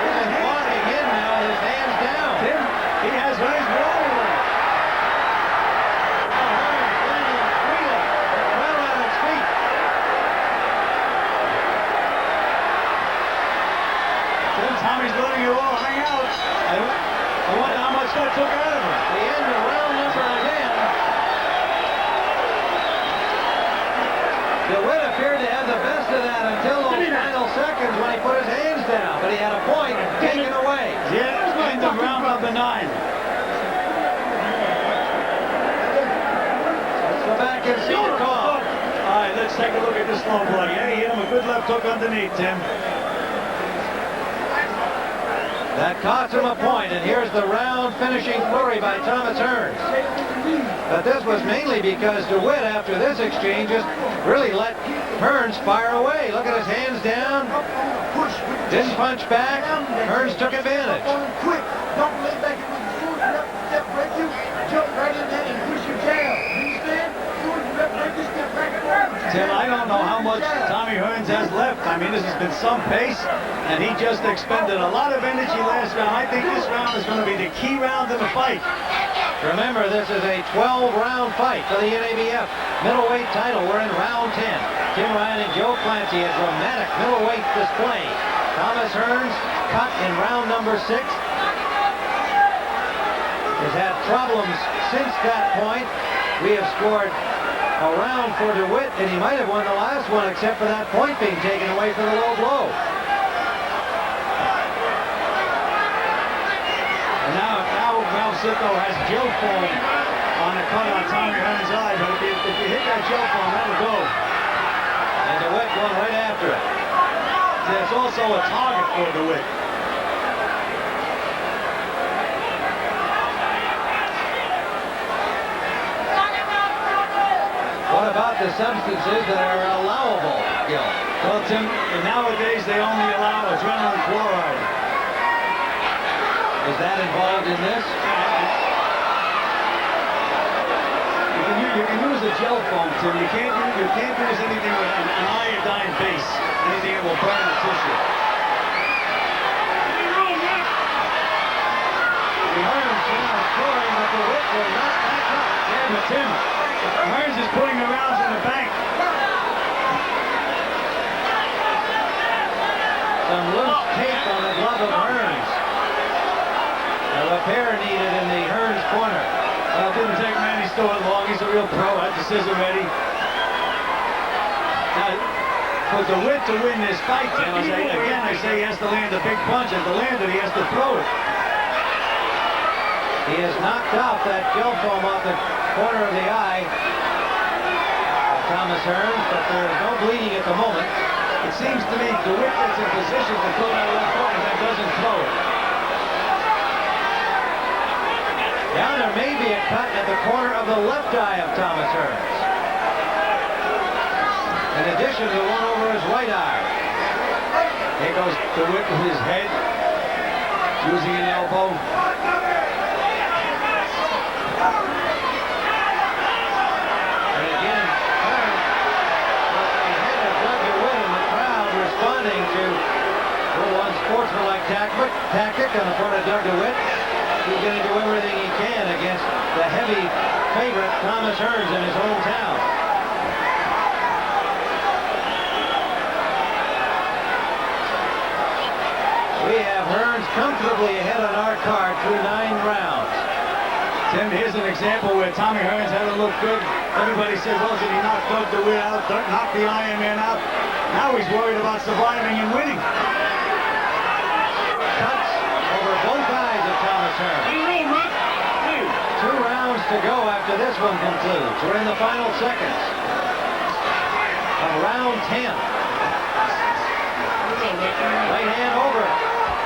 He's walking in now with his hands down. Tim, he has eyes rolling. Tommy's letting it all hang out. I wonder how much that took out of him. The end of round number 10. DeWitt appeared to have the best of that until those final seconds when he put his hands down. But he had a point taken away. Yeah, end of round number 9. Let's go back and see the call. All right, let's take a look at this slow play. Yeah, he hit him a good left hook underneath, Tim. That cost him a point, and here's the round finishing flurry by Thomas Hearns. But this was mainly because DeWitt, after this exchange, just really let Hearns fire away. Look at his hands down. Didn't punch back. Hearns took advantage. Quick. Don't lay back and move. Step break you. Jump right in there and push your jab. You understand? Step back and forth. Tim, I don't know how much Tommy Hearns has left. I mean, this has been some pace, and he just expended a lot of energy last round. I think this round is going to be the key round of the fight. Remember, this is a 12-round fight for the NABF middleweight title. We're in round 10. Tim Ryan and Joe Clancy, a dramatic middleweight display. Thomas Hearns cut in round number 6. Has had problems since that point. We have scored a round for DeWitt, and he might have won the last one except for that point being taken away for the low blow. And now Ralph Sitko has Joe falling. on the cut on Tommy Hearns' eye, but if you hit that gel foam, that'll go. And DeWitt going right after it. It's also a target for DeWitt. What about the substances that are allowable, Gil? Well, Tim, nowadays they only allow adrenaline chloride. Is that involved in this? You can use a gel foam, Tim. You can't use anything with an iodine base. Anything that will burn the tissue. The Hearns now scoring, but DeWitt will not back up. Yeah, but Tim, Hearns is putting the rounds in the bank. Some loose tape on the glove of Hearns. A repair needed in the Hearns corner. Well, it didn't take Manny Stewart long. He's a real pro. Had the scissor ready. Now, for DeWitt to win this fight, Tim, I say he has to land a big punch. And to land it, he has to throw it. He has knocked off that gel foam off the corner of the eye of Thomas Hearns, but there is no bleeding at the moment. It seems to me DeWitt gets in position to throw that left hook and then doesn't throw it. Now there may be a cut at the corner of the left eye of Thomas Hearns, in addition to one over his right eye. Here goes DeWitt with his head, using an elbow. And again, Hearns was ahead of Doug DeWitt, and the crowd responding to one unsportsmanlike tactic on the part of Doug DeWitt. He's going to do everything he can against the heavy favorite Thomas Hearns in his hometown. We have Hearns comfortably ahead on our card through 9 rounds. Tim, here's an example where Tommy Hearns hadn't looked good. Everybody said, well, did he knock Doug DeWitt out, knock the Iron Man out? Now he's worried about surviving and winning. Cuts over both eyes of Thomas Hearns. 2 rounds to go after this one concludes. We're in the final seconds of round 10. Right hand over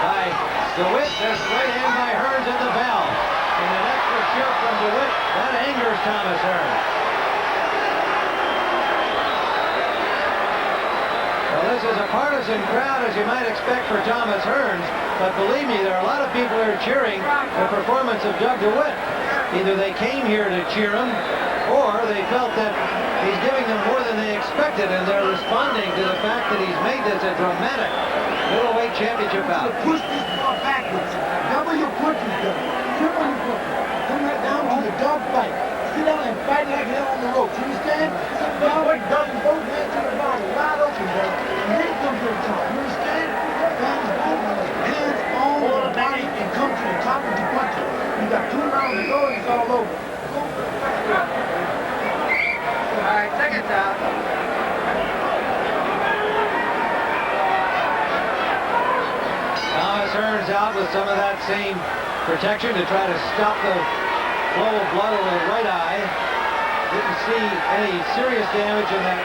by DeWitt. There's right hand by Hearns at the bell. And an extra shirt from DeWitt. That angers Thomas Hearns. Well, this is a partisan crowd, as you might expect for Thomas Hearns. But believe me, there are a lot of people who are cheering the performance of Doug DeWitt. Either they came here to cheer him, or they felt that he's giving them more than they expected, and they're responding to the fact that he's made this a dramatic middleweight championship bout. Push this ball backwards. Double your punches, double. Triple your punches. Come right down to the dog fight. Sit down and fight like hell on the ropes. You understand? Sit down, both hands to the body, wide open, brother. And then come to the top. You understand? Hands on the body and come to the top of the punches. You got 2 rounds to go and it's all over. All right, seconds out. Thomas Hearns out with some of that same protection to try to stop the flow of blood over the right eye. Didn't see any serious damage in that.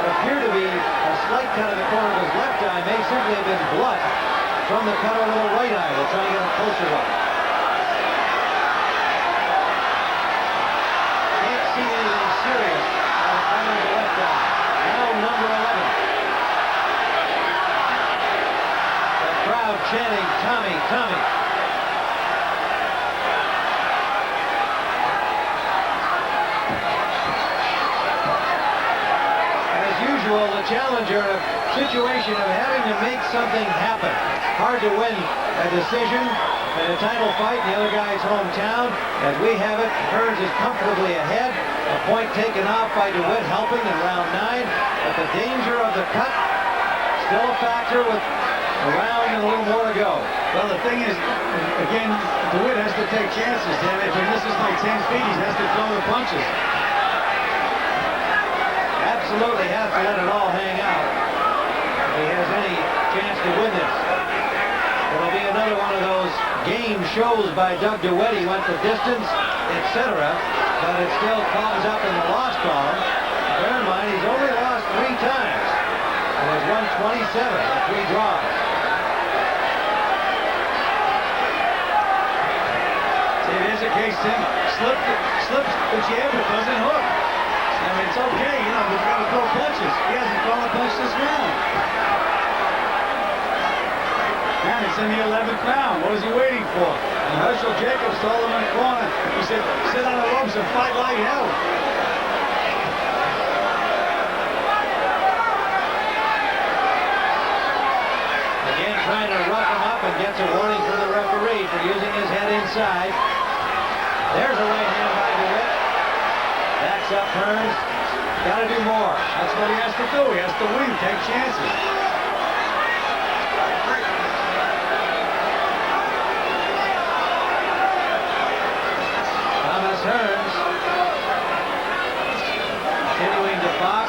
What appeared to be a slight cut in the corner of his left eye may simply have been blood from the cut over the right eye. We'll try to get a closer look. Can't see anything serious on the corner of the left eye. Round number 11. The crowd chanting, Tommy, Tommy. As usual, the challenger in a situation of having to make something happen. Hard to win a decision in a title fight in the other guy's hometown. As we have it, Hearns is comfortably ahead. A point taken off by DeWitt helping in round 9. But the danger of the cut still a factor with a round and a little more to go. Well, the thing is, again, DeWitt has to take chances. And if he misses by 10 feet, he has to throw the punches. Absolutely has to let it all hang out if he has any chance to win this. It'll be another one of those game shows by Doug DeWitt. He went the distance, etc. but it still comes up in the loss column. Bear in mind, he's only lost 3 times and has won 27 with 3 draws. See, there's a case, Tim. Slips the jab, but doesn't hook. I mean, it's okay, you know, he's got to throw punches. He hasn't thrown a punch this round. Man, it's in the 11th round. What is he waiting for? And Herschel Jacobs told him in the corner, he said, sit on the ropes and fight like hell. Again, trying to rough him up and gets a warning from the referee for using his head inside. There's a right hand by Dewitt. Backs up Hearns. Got to do more. That's what he has to do. He has to win, take chances. Hearns continuing to box,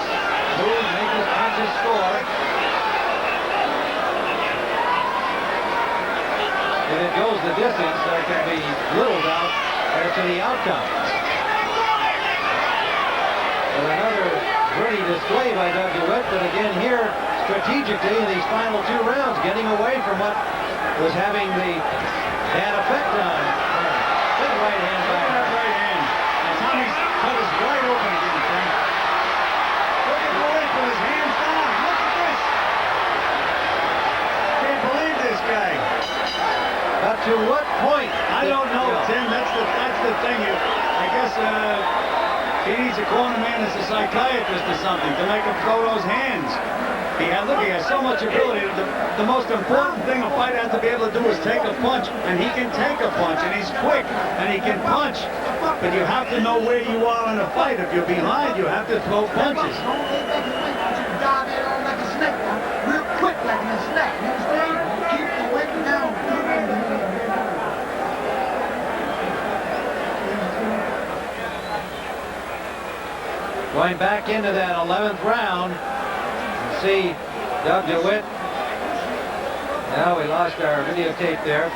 move, make his punches score. If it goes the distance, there can be little doubt as to the outcome. But another pretty display by Doug Dewitt, but again here, strategically in these final 2 rounds, getting away from what was having the bad effect on Hearns. Big right hand by Hearns. Tommy's cut is wide open again, Tim. Look at Dewitt with his hands down. Look at this. Can't believe this guy. But to what point? I don't know, Tim. That's the thing. I guess he needs a corner man as a psychiatrist or something to make him throw those hands. He has so much ability. The most important thing a fighter has to be able to do is take a punch, and he can take a punch, and he's quick, and he can punch. But you have to know where you are in a fight. If you're behind, you have to throw punches. Don't lay back and wait. I want you to dive in on like a snake now. Real quick like a snake. You understand? Keep the weight down. Going back into that 11th round. See Doug Dewitt. Now we lost our videotape there.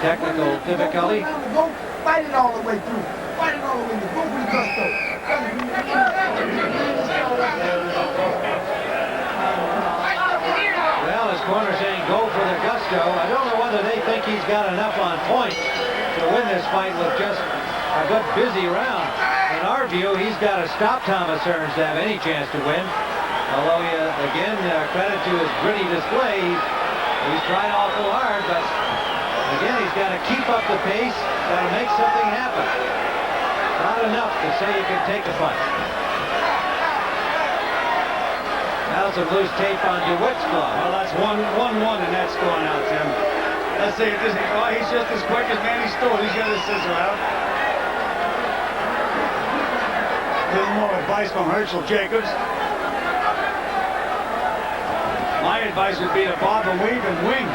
Technical difficulty. Go fight it all the way through. Fight it all the way through. Go for the gusto. Well, his corner saying go for the gusto. I don't know whether they think he's got enough on points to win this fight with just a good busy round. In our view, he's got to stop Thomas Hearns to have any chance to win. Although, again, credit to his gritty display, he's tried awful hard, but again, he's got to keep up the pace, got to make something happen. Not enough to say you can take a punch. Now some loose tape on Dewitt's glove. Well, that's 1-1, and that's going out, Tim. Let's see if this is, oh, he's just as quick as Manny Stewart. He's got his scissor out. A little more advice from Herschel Jacobs. My advice would be to bob and weave and wing.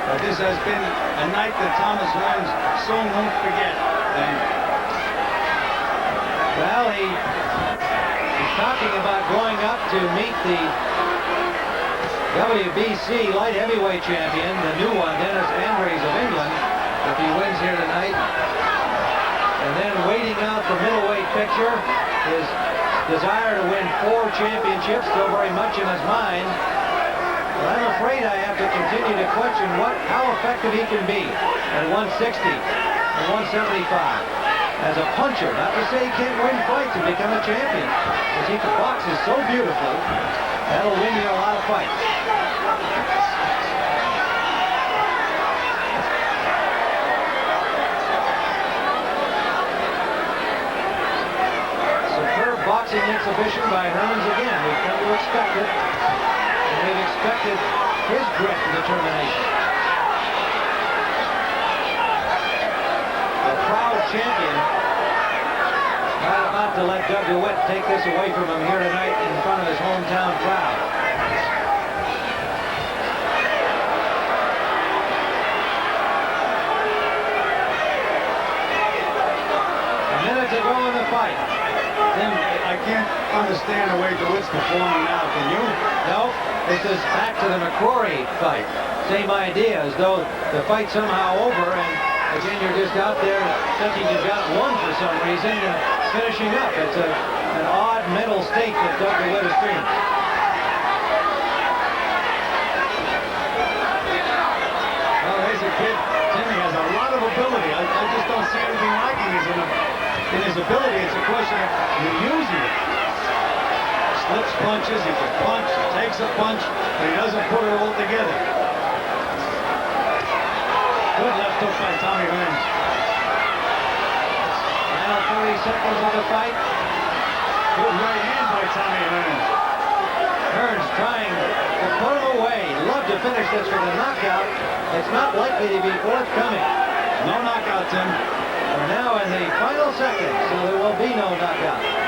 But this has been a night that Thomas Hearns soon won't forget. Well, he's talking about going up to meet the WBC light heavyweight champion, the new one, Dennis Andrews of England, if he wins here tonight. And then waiting out the middleweight picture, his desire to win 4 championships still very much in his mind. But I'm afraid I have to continue to question how effective he can be at 160 and 175 as a puncher. Not to say he can't win fights and become a champion, because he boxes so beautifully. That'll win you a lot of fights. Boxing exhibition by Hearns again. We've come to expect it. And we've expected his grit and determination. A proud champion. Not about to let Doug Dewitt take this away from him here tonight in front of his hometown crowd. A minute to go in the fight. Tim, I can't understand the way DeWitt's performing now, can you? No, This is back to the McCrory fight. Same idea, as though the fight's somehow over, and again, you're just out there thinking you've got one for some reason and finishing up. It's an odd mental state that Doug Dewitt is in. Well, there's a kid. Timmy has a lot of ability. I just don't see anything like him in his ability. It's a question of using it. Slips punches, he can punch, he takes a punch, but he doesn't put it all together. Good left hook by Tommy Hearns. Final 30 seconds of the fight. Good right hand by Tommy Hearns. Hearns trying to put him away. Love to finish this with a knockout. It's not likely to be forthcoming. No knockout, Tim. We're now in the final seconds, so there will be no knockout.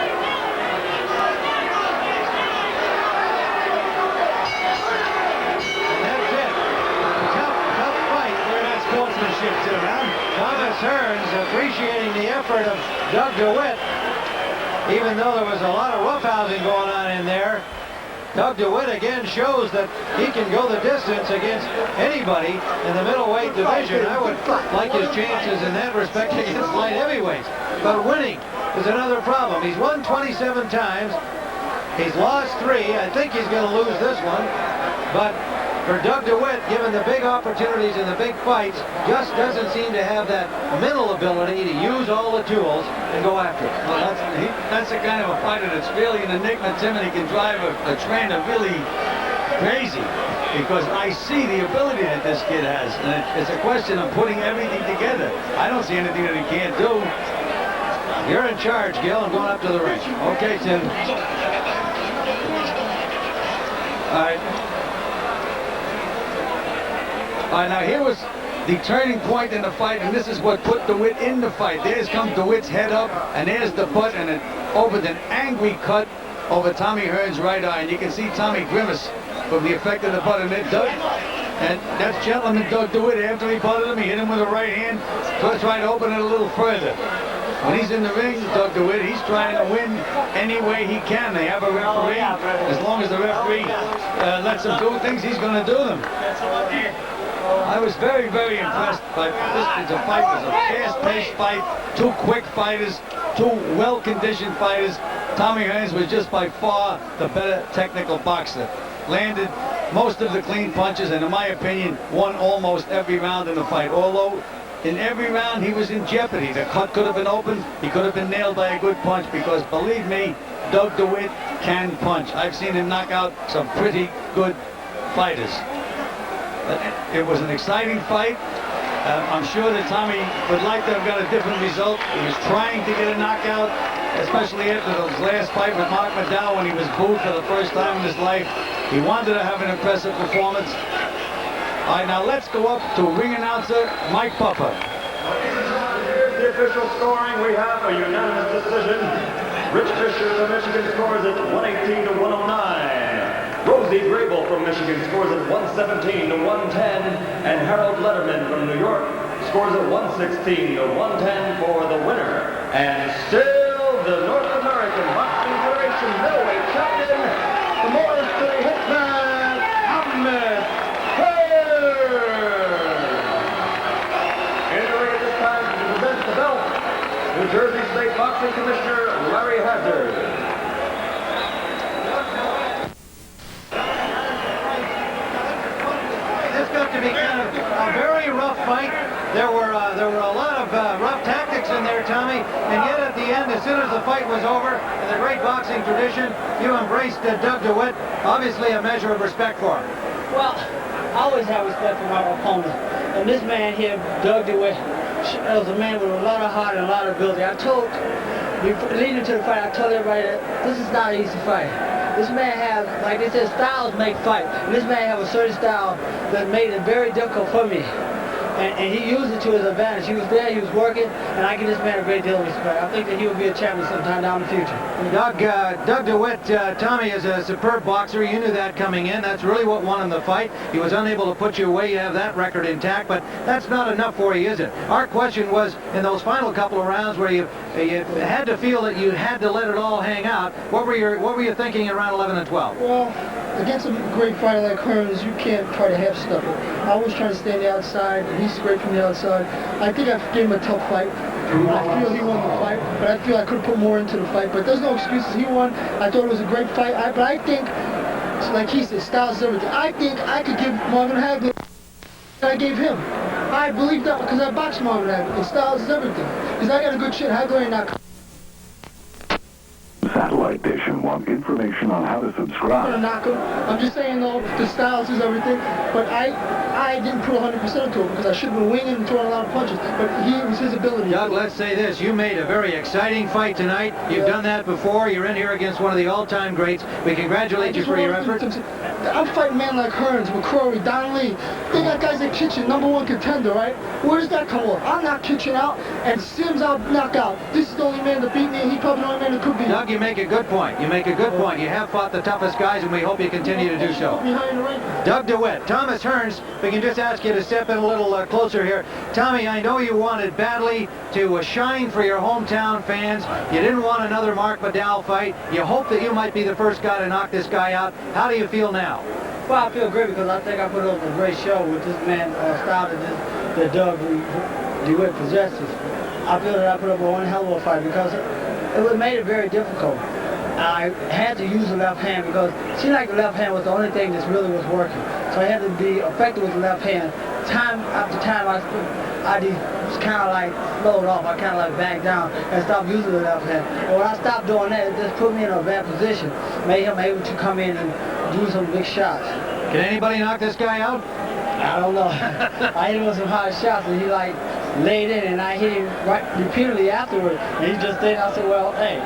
Sportsmanship, Tim, huh? Thomas Hearns appreciating the effort of Doug Dewitt. Even though there was a lot of roughhousing going on in there, Doug Dewitt again shows that he can go the distance against anybody in the middleweight division. I would like his chances in that respect against light heavyweights. But winning is another problem. He's won 27 times. He's lost 3. I think he's going to lose this one. But for Doug Dewitt, given the big opportunities and the big fights, just doesn't seem to have that mental ability to use all the tools and go after it. Well, that's the kind of a fighter that's really an enigma, Tim, and he can drive a trainer really crazy, because I see the ability that this kid has, and it's a question of putting everything together. I don't see anything that he can't do. You're in charge, Gil. I'm going up to the ring. Okay, Tim. All right. All right, now here was the turning point in the fight, and this is what put DeWitt in the fight. There's comes DeWitt's head up, and there's the butt, and it opened an angry cut over Tommy Hearns' right eye. And you can see Tommy grimace from the effect of the butt. And that's gentleman Doug DeWitt. After he butted him, he hit him with a right hand, trying to open it a little further. When he's in the ring, Doug DeWitt, he's trying to win any way he can. They have a referee. As long as the referee lets him do things, he's going to do them. I was very, very impressed by this. The fight was a fast-paced fight, 2 quick fighters, 2 well-conditioned fighters. Tommy Hearns was just by far the better technical boxer. Landed most of the clean punches, and in my opinion, won almost every round in the fight. Although in every round he was in jeopardy. The cut could have been open. He could have been nailed by a good punch, because believe me, Doug DeWitt can punch. I've seen him knock out some pretty good fighters. It was an exciting fight. I'm sure that Tommy would like to have got a different result. He was trying to get a knockout, especially after his last fight with Mark McDowell when he was booed for the first time in his life. He wanted to have an impressive performance. All right, now let's go up to ring announcer Mike Puffer. Here's the official scoring. We have a unanimous decision. Rich Fisher of Michigan scores at 118 to 109. Rosie Grable from Michigan scores at 117 to 110, and Harold Letterman from New York scores at 116 to 110 for the winner. And still the North American Boxing Federation middleweight champion, the Morris City Hitman, Ahmed Hearns. In the ring at this time to present the belt, New Jersey State Boxing Commissioner Larry Hazard. To be kind of a very rough fight. There were a lot of rough tactics in there, Tommy, and yet at the end, as soon as the fight was over, in the great boxing tradition, you embraced Doug DeWitt. Obviously a measure of respect for him. Well, I always have respect for my opponent. And this man here, Doug DeWitt, was a man with a lot of heart and a lot of ability. I told, leading to the fight, I told everybody that this is not an easy fight. This man has, like they said, styles make fight. And this man has a certain style that made it very difficult for me. And he used it to his advantage. He was there, he was working, and I give this man a great deal of respect. I think that he will be a champion sometime down the future. Doug DeWitt, Tommy, is a superb boxer. You knew that coming in. That's really what won him the fight. He was unable to put you away. You have that record intact, but that's not enough for you, is it? Our question was, in those final couple of rounds where you had to feel that you had to let it all hang out, what were you thinking around 11 and 12? Well, against a great fighter like Hearns, you can't try to half stuff it. I was trying to stay on the outside, and he's great from the outside. I think I gave him a tough fight. I feel he won the fight, but I feel I could have put more into the fight. But there's no excuses. He won. I thought it was a great fight. But I think, like he said, styles is everything. I think I could give Marvin Hagler what I gave him. I believe that because I boxed Marvin Hagler. And styles is everything. Because I got a good shit. Hagler ain't not. Satellite Nation want information on how to I'm gonna subscribe. knock him. I'm just saying though, the styles is everything. But I didn't put 100% into it because I should have been winging and throwing a lot of punches. But it was his ability. Doug, let's say this. You made a very exciting fight tonight. You've done that before. You're in here against one of the all-time greats. We congratulate you for your effort. I'm fighting men like Hearns, McCrory, Don Lee. They got guys like Kitchen, #1 contender, right? Where does that come off? I'm not Kitchen out, and Sims I'll knock out. This is the only man that beat me, and he's probably the only man that could beat me. Doug, you make a good point. You make a good point. You have fought the toughest guys, and we hope you continue to do so. Behind the ring. Doug Dewitt, Thomas Hearns, we can just ask you to step in a little closer here. Tommy, I know you wanted badly to shine for your hometown fans. You didn't want another Mark Vidal fight. You hope that you might be the first guy to knock this guy out. How do you feel now? Well, I feel great because I think I put up a great show with this man style that Doug DeWitt possesses. I feel that I put up one hell of a fight because it made it very difficult. I had to use the left hand because it seemed like the left hand was the only thing that really was working. So I had to be effective with the left hand. Time after time, I just kind of like slowed off. I kind of like backed down and stopped using the left hand. And when I stopped doing that, it just put me in a bad position. Made him able to come in and do some big shots. Can anybody knock this guy out? I don't know. I hit him with some hard shots and he like laid in and I hit him right repeatedly afterward. And he just stayed. I said, well, hey,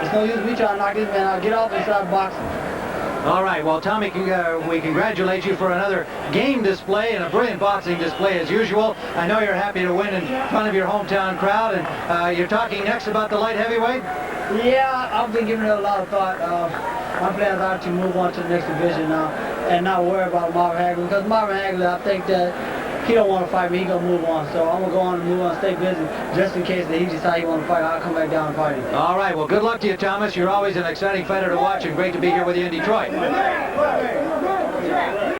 it's no use me trying to knock this man out. Get off and start boxing. All right, well, Tommy, we congratulate you for another game display and a brilliant boxing display as usual. I know you're happy to win in front of your hometown crowd, and you're talking next about the light heavyweight? Yeah, I've been giving it a lot of thought. My plans are to move on to the next division now and not worry about Marvin Hagler because Marvin Hagler, I think that he don't want to fight me, he gonna move on. So I'm gonna go on and move on, stay busy, just in case that he decides he want to fight, I'll come back down and fight him. All right, well, good luck to you, Thomas. You're always an exciting fighter to watch, and great to be here with you in Detroit.